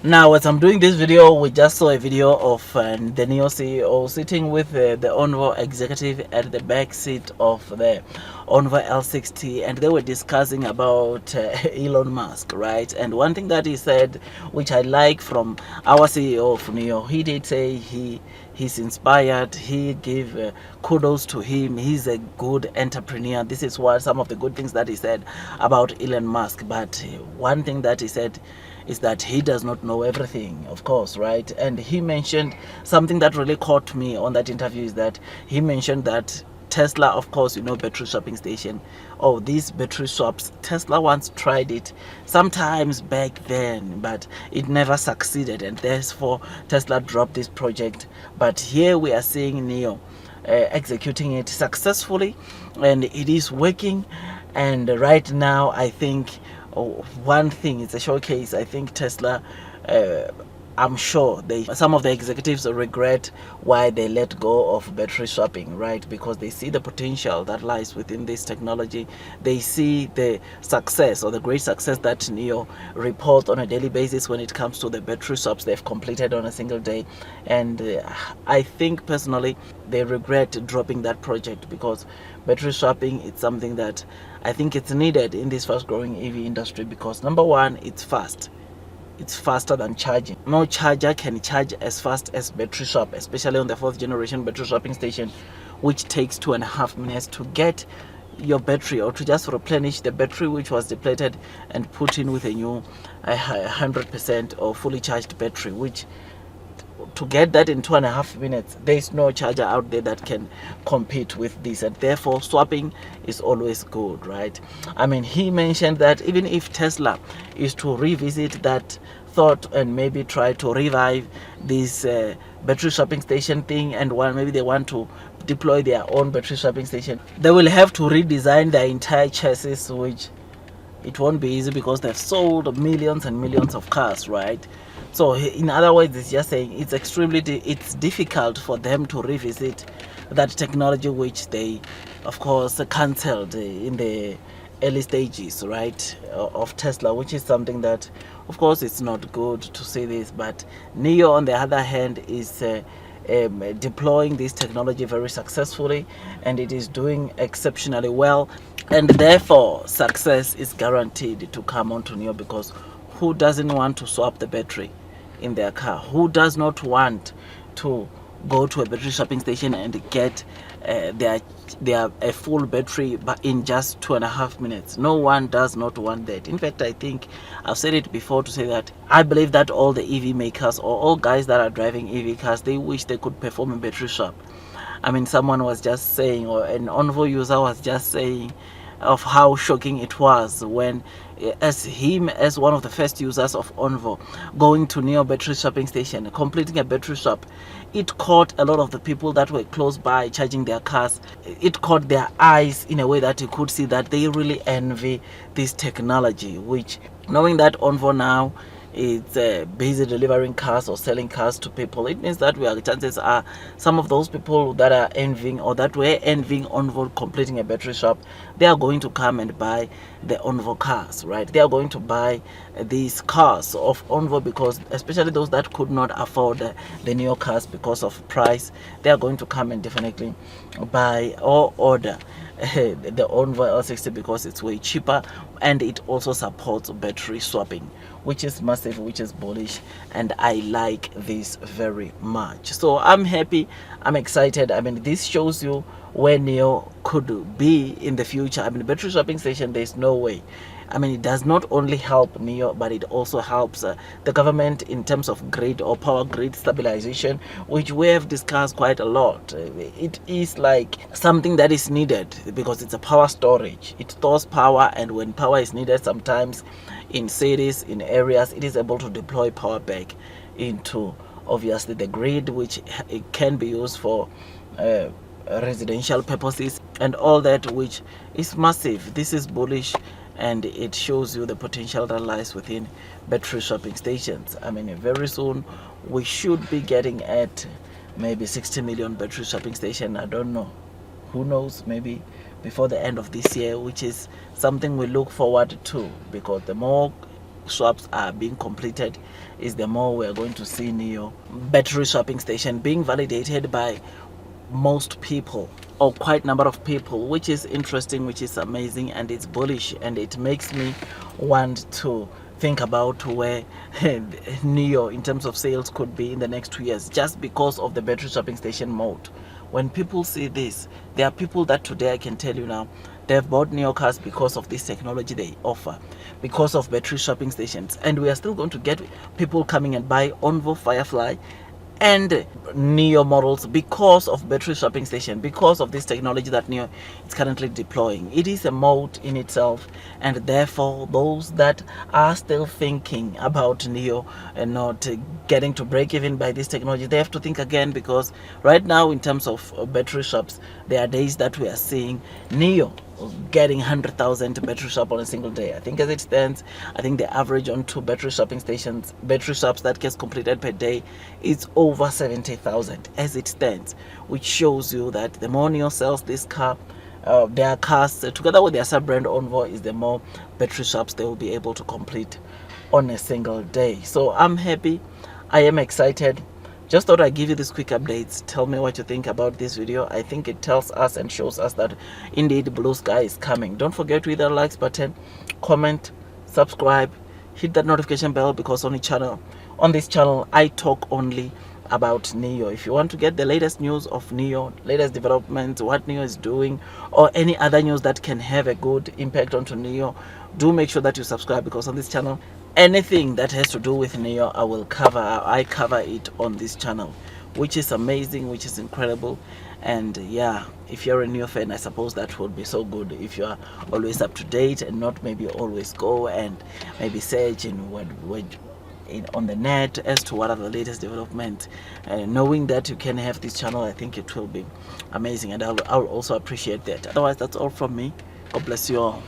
Now, as I'm doing this video, we just saw a video of the Nio CEO sitting with the Onvo executive at the back seat of the Onvo L60, and they were discussing about Elon Musk, right? And one thing that he said, which I like from our CEO of Nio, he did say he's inspired. He gave kudos to him. He's a good entrepreneur. This is what some of the good things that he said about Elon Musk. But one thing that he said is that he does not know everything, of course, right? And he mentioned something that really caught me on that interview, is that he mentioned that Tesla, of course, battery swapping station. Oh, these battery swaps, Tesla once tried it sometimes back then, but it never succeeded, and therefore Tesla dropped this project. But here we are seeing Nio executing it successfully, and it is working. And right now, I think one thing, it's a showcase. I think Tesla, I'm sure some of the executives regret why they let go of battery swapping, right? Because they see the potential that lies within this technology. They see the success, or the great success, that Nio reports on a daily basis when it comes to the battery swaps they've completed on a single day. And I think personally they regret dropping that project, because battery swapping, it's something that I think it's needed in this fast growing EV industry, because number one, it's fast. It's faster than charging. No charger can charge as fast as battery swap, especially on the fourth generation battery swapping station, which takes 2.5 minutes to get your battery, or to just replenish the battery which was depleted and put in with a new 100% or fully charged battery, which, to get that in 2.5 minutes, there is no charger out there that can compete with this, and therefore swapping is always good, right? I mean, he mentioned that even if Tesla is to revisit that thought and maybe try to revive this battery swapping station thing, and maybe they want to deploy their own battery swapping station, they will have to redesign their entire chassis, which it won't be easy, because they've sold millions and millions of cars, right? So in other words, it's just saying it's it's difficult for them to revisit that technology which they, of course, cancelled in the early stages, right, of Tesla, which is something that, of course, it's not good to say this. But Nio, on the other hand, is deploying this technology very successfully, and it is doing exceptionally well, and therefore success is guaranteed to come onto Nio, because who doesn't want to swap the battery in their car? Who does not want to go to a battery swapping station and get their a full battery but in just 2.5 minutes? No one does not want that. In fact, I think I've said it before to say that I believe that all the EV makers, or all guys that are driving EV cars, they wish they could perform a battery swap. I mean, someone was just saying, or an Onvo user was just saying, of how shocking it was when, as one of the first users of Onvo, going to Nio battery swapping station, completing a battery swap, it caught a lot of the people that were close by charging their cars. It caught their eyes in a way that you could see that they really envy this technology, which, knowing that Onvo now it's busy delivering cars or selling cars to people, it means that chances are some of those people that are envying, or that were envying Onvo completing a battery shop, they are going to come and buy the Onvo cars, right? They are going to buy these cars of Onvo, because especially those that could not afford the Nio cars because of price, they are going to come and definitely buy or order the Onvo L60, because it's way cheaper, and it also supports battery swapping, which is massive, which is bullish, and I like this very much. So I'm happy, I'm excited. I mean, this shows you where Nio could be in the future. I mean, battery swapping station, there's no way. I mean, it does not only help Nio, but it also helps the government in terms of grid or power grid stabilization, which we have discussed quite a lot. It is like something that is needed, because it's a power storage. It stores power, and when power is needed, sometimes in cities, in areas, it is able to deploy power back into, obviously, the grid, which it can be used for residential purposes and all that, which is massive. This is bullish, and it shows you the potential that lies within battery swapping stations. I mean, very soon we should be getting at maybe 60 million battery swapping station. I don't know, who knows, maybe before the end of this year, which is something we look forward to, because the more swaps are being completed, is the more we are going to see Nio battery swapping station being validated by most people, or quite number of people, which is interesting, which is amazing, and it's bullish, and it makes me want to think about where Nio in terms of sales could be in the next 2 years, just because of the battery swapping station mode. When people see this, there are people that today I can tell you now, they've bought Nio cars because of this technology they offer, because of battery swapping stations, and we are still going to get people coming and buy Onvo, Firefly, and Nio models because of battery swapping station, because of this technology that Nio is currently deploying. It is a mode in itself, and therefore those that are still thinking about Nio and not getting to break even by this technology, they have to think again, because right now in terms of battery swaps, there are days that we are seeing Nio getting 100,000 battery swap on a single day. I think as it stands, I think the average on 2 battery swapping stations, battery swaps that gets completed per day, is over 70,000 as it stands, which shows you that the more Nio sells this car, their cars together with their sub-brand Onvo, is the more battery swaps they will be able to complete on a single day. So I'm happy, I am excited. Just thought I'd give you these quick updates. Tell me what you think about this video. I think it tells us and shows us that indeed blue sky is coming. Don't forget to hit that likes button, comment, subscribe, hit that notification bell, because on this channel I talk only about Nio. If you want to get the latest news of Nio, latest developments, what Nio is doing, or any other news that can have a good impact onto Nio, do make sure that you subscribe, because on this channel, anything that has to do with Nio, I cover it on this channel, which is amazing, which is incredible. And yeah, if you're a Nio fan, I suppose that would be so good if you are always up to date and not maybe always go and maybe search in on the net as to what are the latest developments. Knowing that you can have this channel, I think it will be amazing, and I'll also appreciate that. Otherwise, that's all from me. God bless you all.